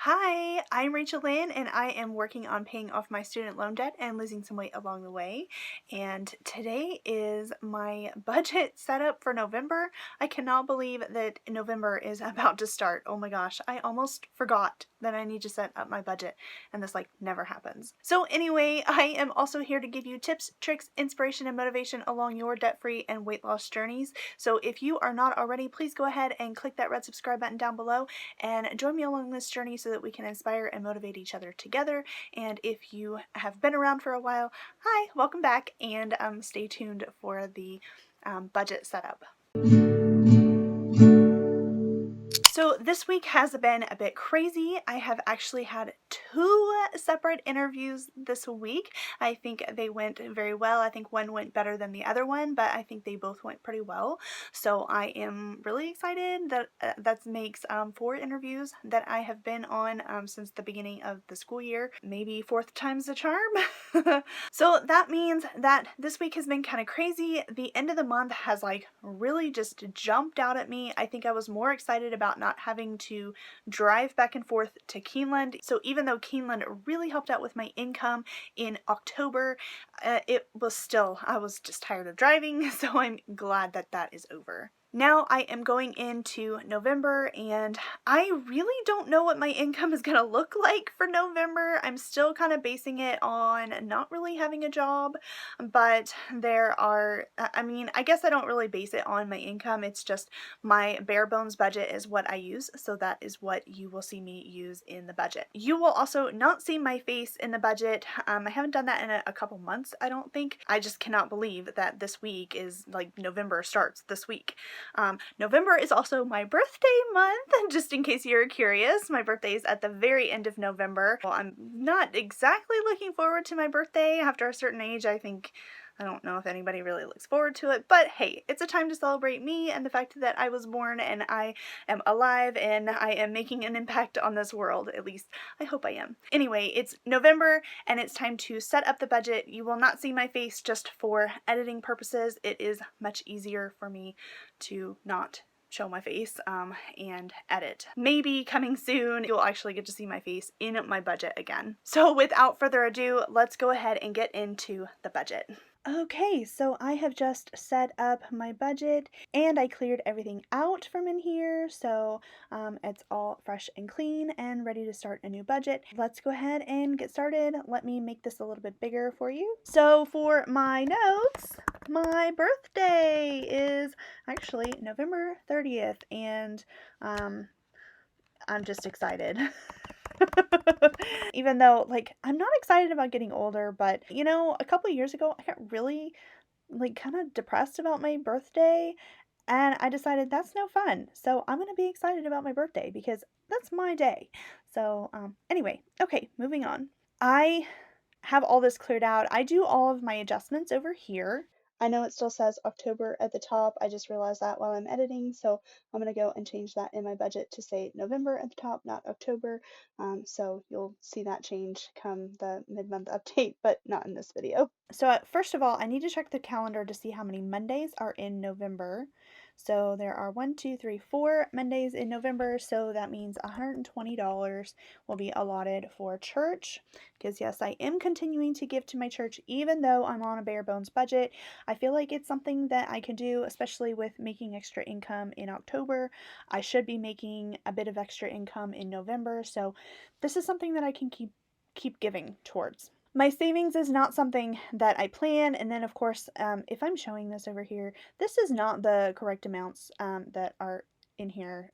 Hi, I'm Rachel Lynn, and I am working on paying off my student loan debt and losing some weight along the way. And today is my budget setup for November. I cannot believe that November is about to start. Oh my gosh, I almost forgot that I need to set up my budget, and this never happens. So anyway, I am also here to give you tips, tricks, inspiration, and motivation along your debt-free and weight loss journeys. So if you are not already, please go ahead and click that red subscribe button down below and join me along this journey so that we can inspire and motivate each other together. And if you have been around for a while, hi, welcome back, and stay tuned for the budget setup. So this week has been a bit crazy. I have actually had 2 separate interviews this week. I think they went very well. I think one went better than the other one, but I think they both went pretty well. So I am really excited that that makes 4 interviews that I have been on since the beginning of the school year. Maybe 4th time's the charm. So that means that this week has been kind of crazy. The end of the month has really just jumped out at me. I think I was more excited about not having to drive back and forth to Keeneland. So even though Keeneland really helped out with my income in October, I was just tired of driving, so I'm glad that that is over. Now I am going into November, and I really don't know what my income is going to look like for November. I'm still kind of basing it on not really having a job, but I guess I don't really base it on my income. It's just my bare bones budget is what I use, so that is what you will see me use in the budget. You will also not see my face in the budget. I haven't done that in a couple months, I don't think. I just cannot believe that this week is November starts this week. November is also my birthday month, just in case you're curious. My birthday is at the very end of November. Well, I'm not exactly looking forward to my birthday. After a certain age, I don't know if anybody really looks forward to it, but hey, it's a time to celebrate me and the fact that I was born and I am alive and I am making an impact on this world. At least I hope I am. Anyway, it's November and it's time to set up the budget. You will not see my face just for editing purposes. It is much easier for me to not show my face and edit. Maybe coming soon you'll actually get to see my face in my budget again. So without further ado, let's go ahead and get into the budget. Okay, so I have just set up my budget and I cleared everything out from in here, so it's all fresh and clean and ready to start a new budget. Let's go ahead and get started. Let me make this a little bit bigger for you. So for my notes, my birthday is actually November 30th, and I'm just excited. Even though I'm not excited about getting older, but a couple years ago I got really kind of depressed about my birthday, and I decided that's no fun. So I'm going to be excited about my birthday because that's my day. So anyway, okay, moving on. I have all this cleared out. I do all of my adjustments over here. I know it still says October at the top. I just realized that while I'm editing, so I'm going to go and change that in my budget to say November at the top, not October. So you'll see that change come the mid-month update, but not in this video. So first of all, I need to check the calendar to see how many Mondays are in November. So there are 4 Mondays in November, so that means $120 will be allotted for church. Because yes, I am continuing to give to my church even though I'm on a bare bones budget. I feel like it's something that I can do, especially with making extra income in October. I should be making a bit of extra income in November, so this is something that I can keep giving towards. My savings is not something that I plan, and then of course, if I'm showing this over here, this is not the correct amounts that are in here.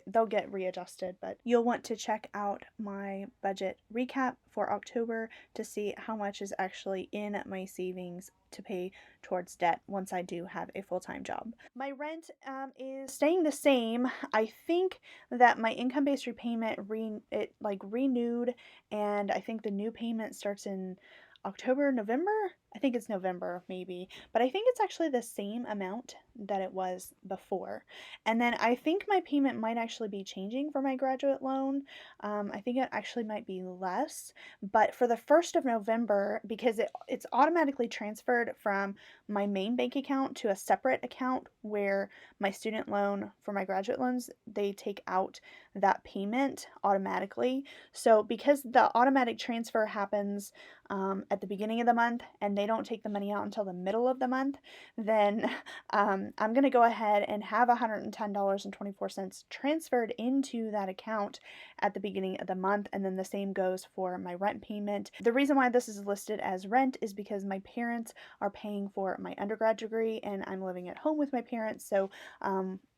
They'll get readjusted, but you'll want to check out my budget recap for October to see how much is actually in my savings to pay towards debt once I do have a full-time job. My rent is staying the same. I think that my income-based repayment renewed, and I think the new payment starts in October, November? I think it's November, maybe. But I think it's actually the same amount that it was before. And then I think my payment might actually be changing for my graduate loan. I think it actually might be less, but for the 1st of November, because it's automatically transferred from my main bank account to a separate account where my student loan for my graduate loans, they take out that payment automatically. So because the automatic transfer happens at the beginning of the month and they don't take the money out until the middle of the month, then I'm going to go ahead and have $110.24 transferred into that account at the beginning of the month, and then the same goes for my rent payment. The reason why this is listed as rent is because my parents are paying for my undergrad degree and I'm living at home with my parents, so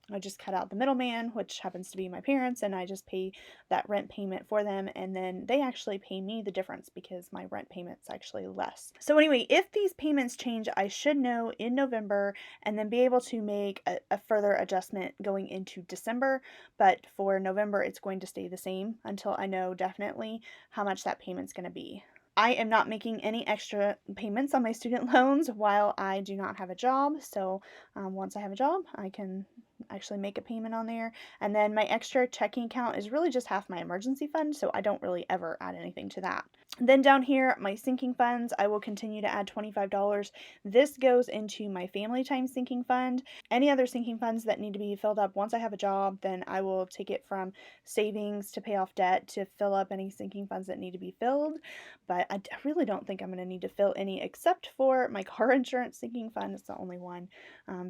I just cut out the middleman, which happens to be my parents, and I just pay that rent payment for them, and then they actually pay me the difference because my rent payment's actually less. So anyway, if these payments change, I should know in November and then be able to make a further adjustment going into December, but for November it's going to stay the same until I know definitely how much that payment's going to be. I am not making any extra payments on my student loans while I do not have a job, so once I have a job, I can actually make a payment on there. And then my extra checking account is really just half my emergency fund, so I don't really ever add anything to that. Then down here, my sinking funds, I will continue to add $25. This goes into my family time sinking fund. Any other sinking funds that need to be filled up once I have a job, then I will take it from savings to pay off debt to fill up any sinking funds that need to be filled. But I really don't think I'm going to need to fill any except for my car insurance sinking fund. It's the only one.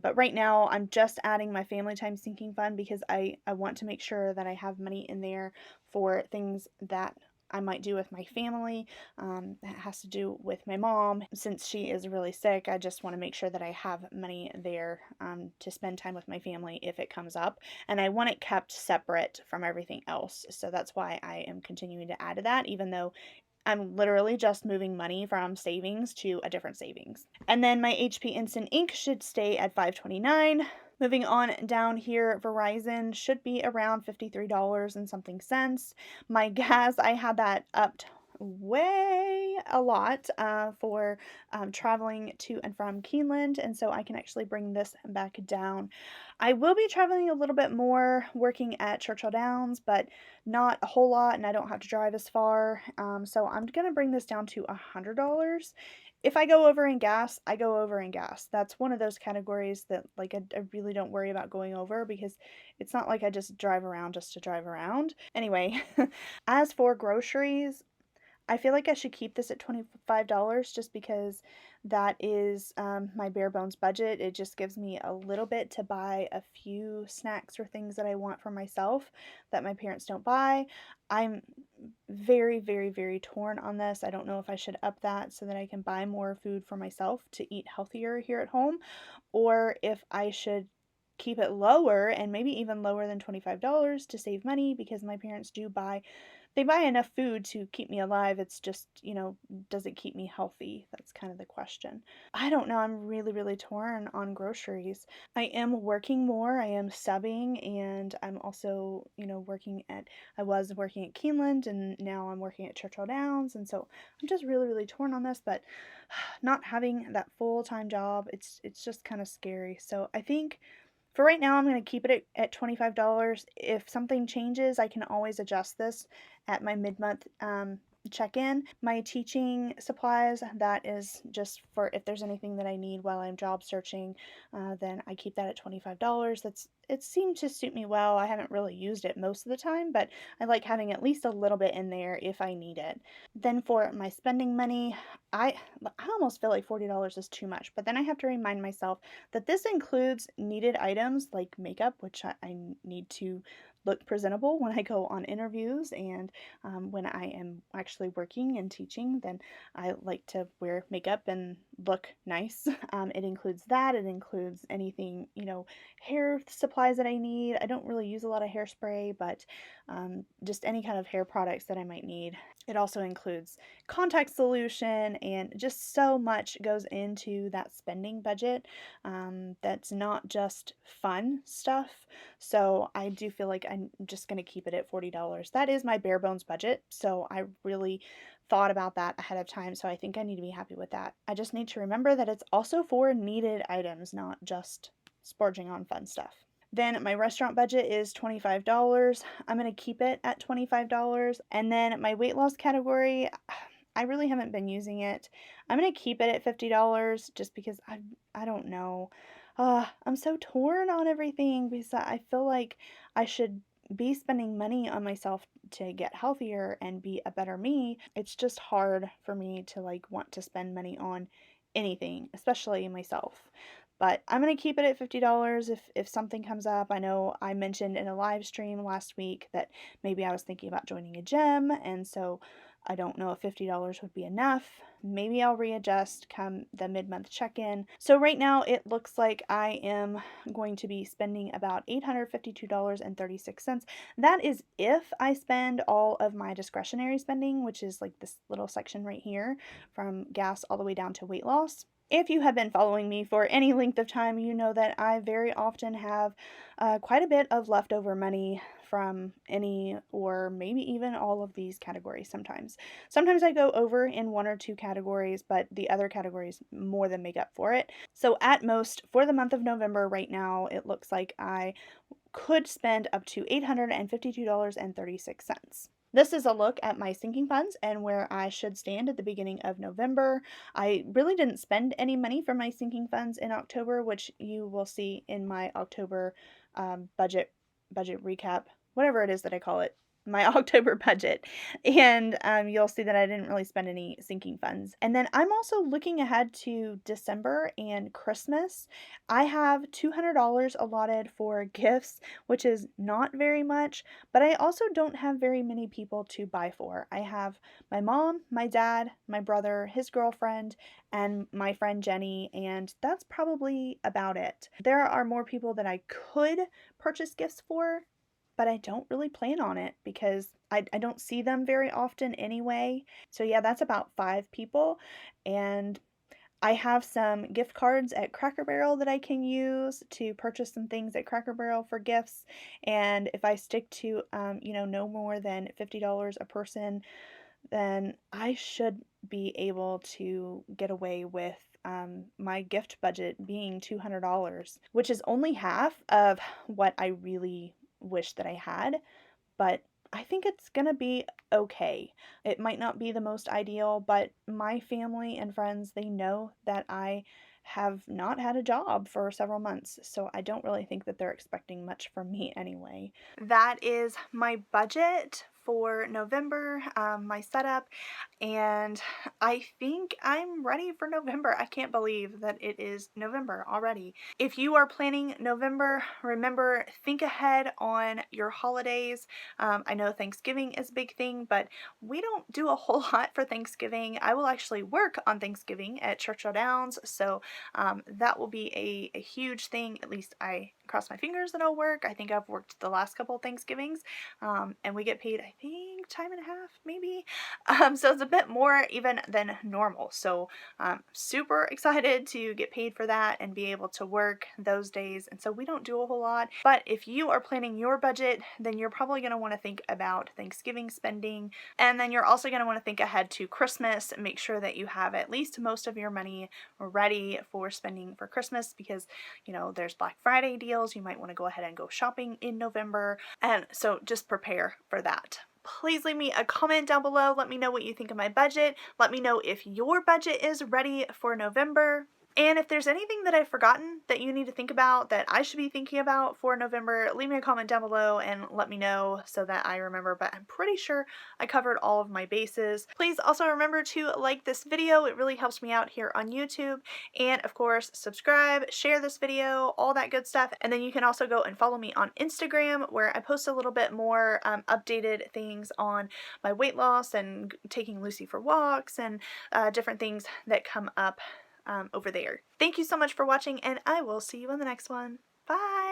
But right now, I'm just adding my family time sinking fund because I want to make sure that I have money in there for things that I might do with my family. That has to do with my mom. Since she is really sick, I just want to make sure that I have money there to spend time with my family if it comes up. And I want it kept separate from everything else. So that's why I am continuing to add to that, even though I'm literally just moving money from savings to a different savings. And then my HP Instant Ink should stay at $5.29. Moving on down here, Verizon should be around $53 and something cents. My gas, I had that upped way a lot for traveling to and from Keeneland, and so I can actually bring this back down. I will be traveling a little bit more working at Churchill Downs, but not a whole lot, and I don't have to drive as far, so I'm gonna bring this down to $100. If I go over in gas, I go over in gas. That's one of those categories that like I really don't worry about going over because it's not like I just drive around just to drive around. Anyway, as for groceries, I feel like I should keep this at $25 just because that is my bare bones budget. It just gives me a little bit to buy a few snacks or things that I want for myself that my parents don't buy. I'm very, very, very torn on this. I don't know if I should up that so that I can buy more food for myself to eat healthier here at home, or if I should keep it lower and maybe even lower than $25 to save money because my parents do buy they buy enough food to keep me alive. It's just, does it keep me healthy? That's kind of the question. I don't know. I'm really, really torn on groceries. I am working more. I am subbing, and I'm also, I was working at Keeneland, and now I'm working at Churchill Downs, and so I'm just really, really torn on this, but not having that full-time job, it's just kind of scary. So I think for right now, I'm going to keep it at $25. If something changes, I can always adjust this at my mid-month check-in. My teaching supplies, that is just for if there's anything that I need while I'm job searching, then I keep that at $25. It seemed to suit me well. I haven't really used it most of the time, but I like having at least a little bit in there if I need it. Then for my spending money, I almost feel like $40 is too much, but then I have to remind myself that this includes needed items like makeup, which I need to look presentable when I go on interviews, and when I am actually working and teaching, then I like to wear makeup and look nice. It includes that. It includes anything, hair supplies that I need. I don't really use a lot of hairspray, but just any kind of hair products that I might need. It also includes contact solution, and just so much goes into that spending budget that's not just fun stuff. So I do feel like I'm just going to keep it at $40. That is my bare bones budget, so I really thought about that ahead of time, so I think I need to be happy with that. I just need to remember that it's also for needed items, not just splurging on fun stuff. Then my restaurant budget is $25. I'm going to keep it at $25. And then my weight loss category, I really haven't been using it. I'm going to keep it at $50 just because I don't know. I'm so torn on everything because I feel like I should be spending money on myself to get healthier and be a better me. It's just hard for me to like want to spend money on anything, especially myself. But I'm going to keep it at $50 if something comes up. I know I mentioned in a live stream last week that maybe I was thinking about joining a gym, and so I don't know if $50 would be enough. Maybe I'll readjust come the mid-month check-in. So right now it looks like I am going to be spending about $852.36. That is if I spend all of my discretionary spending, which is like this little section right here from gas all the way down to weight loss. If you have been following me for any length of time, you know that I very often have quite a bit of leftover money from any or maybe even all of these categories sometimes. Sometimes I go over in one or two categories, but the other categories more than make up for it. So at most, for the month of November right now, it looks like I could spend up to $852.36. This is a look at my sinking funds and where I should stand at the beginning of November. I really didn't spend any money from my sinking funds in October, which you will see in my October budget recap, whatever it is that I call it, my October budget. And you'll see that I didn't really spend any sinking funds. And then I'm also looking ahead to December and Christmas. I have $200 allotted for gifts, which is not very much, but I also don't have very many people to buy for. I have my mom, my dad, my brother, his girlfriend, and my friend Jenny, and that's probably about it. There are more people that I could purchase gifts for, but I don't really plan on it because I don't see them very often anyway. So yeah, that's about 5 people. And I have some gift cards at Cracker Barrel that I can use to purchase some things at Cracker Barrel for gifts. And if I stick to, no more than $50 a person, then I should be able to get away with my gift budget being $200, which is only half of what I really wish that I had, but I think it's gonna be okay. It might not be the most ideal, but my family and friends, they know that I have not had a job for several months, so I don't really think that they're expecting much from me anyway. That is my budget for November, my setup, and I think I'm ready for November. I can't believe that it is November already. If you are planning November, remember, think ahead on your holidays. I know Thanksgiving is a big thing, but we don't do a whole lot for Thanksgiving. I will actually work on Thanksgiving at Churchill Downs, so that will be a huge thing. At least I cross my fingers that it'll work. I think I've worked the last couple of Thanksgivings, and we get paid, I think, time and a half, maybe. So it's a bit more even than normal. So super excited to get paid for that and be able to work those days. And so we don't do a whole lot. But if you are planning your budget, then you're probably going to want to think about Thanksgiving spending. And then you're also going to want to think ahead to Christmas and make sure that you have at least most of your money ready for spending for Christmas, because there's Black Friday deals. You might want to go ahead and go shopping in November. And so just prepare for that. Please leave me a comment down below. Let me know what you think of my budget. Let me know if your budget is ready for November. And if there's anything that I've forgotten that you need to think about, that I should be thinking about for November, leave me a comment down below and let me know so that I remember. But I'm pretty sure I covered all of my bases. Please also remember to like this video. It really helps me out here on YouTube. And of course, subscribe, share this video, all that good stuff. And then you can also go and follow me on Instagram, where I post a little bit more updated things on my weight loss and taking Lucy for walks and different things that come up over there. Thank you so much for watching, and I will see you in the next one. Bye!